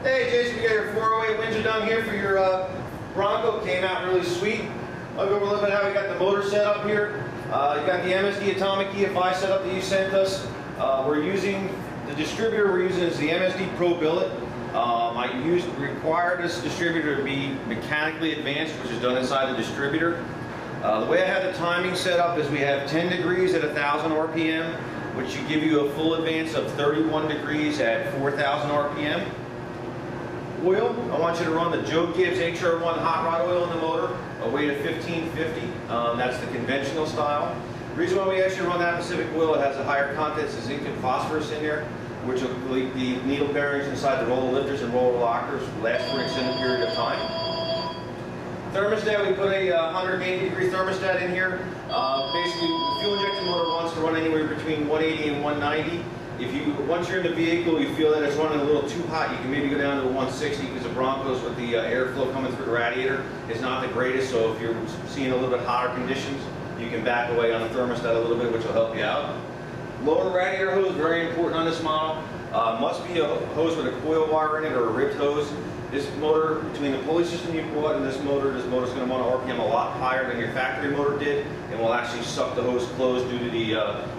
Hey Jason, we got your 408 windsor down here for your Bronco. Came out really sweet. I'll go over a little bit how we got the motor set up here. You got the MSD Atomic EFI setup that you sent us. We're using, the distributor we're using is the MSD Pro Billet. I required this distributor to be mechanically advanced, which is done inside the distributor. The way I have the timing set up is we have 10 degrees at 1,000 RPM, which should give you a full advance of 31 degrees at 4,000 RPM. Oil, I want you to run the Joe Gibbs HR1 hot rod oil in the motor, a weight of 550. That's the conventional style. The reason why we actually run that specific oil, it has a higher content of zinc and phosphorus in there, which will leave the needle bearings inside the roller lifters and roller lockers last for an extended period of time. Thermostat, we put a 180 degree thermostat in here. Basically, the fuel injected motor wants to run anywhere between 180 and 190. Once you're in the vehicle, you feel that it's running a little too hot, you can maybe go down to 160 because the Broncos with the airflow coming through the radiator is not the greatest. So if you're seeing a little bit hotter conditions, you can back away on the thermostat a little bit, which will help you out. Lower radiator hose, very important on this model. Must be a hose with a coil wire in it or a ribbed hose. This motor, between the pulley system you bought and this motor's going to want to RPM a lot higher than your factory motor did, and will actually suck the hose closed due to the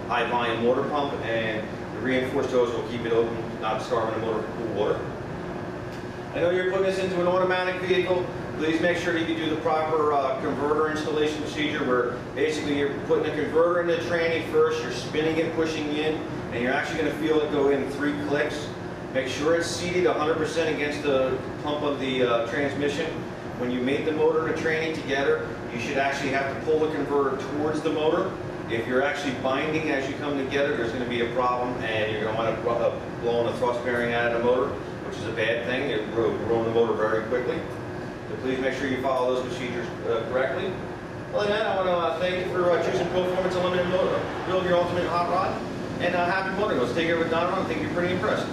high volume motor pump, and the reinforced hose will keep it open, not starving the motor for cool water. I know you're putting this into an automatic vehicle. Please make sure that you do the proper converter installation procedure, where basically you're putting the converter into the tranny first, you're spinning it, pushing in, and you're actually going to feel it go in 3 clicks. Make sure it's seated 100% against the pump of the transmission. When you mate the motor and the tranny together, you should actually have to pull the converter towards the motor. If you're actually binding as you come together, there's going to be a problem, and you're going to wind up blowing the thrust bearing out of the motor, which is a bad thing. It will ruin the motor very quickly. So please make sure you follow those procedures correctly. Other than that, I want to thank you for choosing Proformance Unlimited motor, build your ultimate hot rod, and happy motoring. Let's take it with Donovan. I think you're pretty impressed.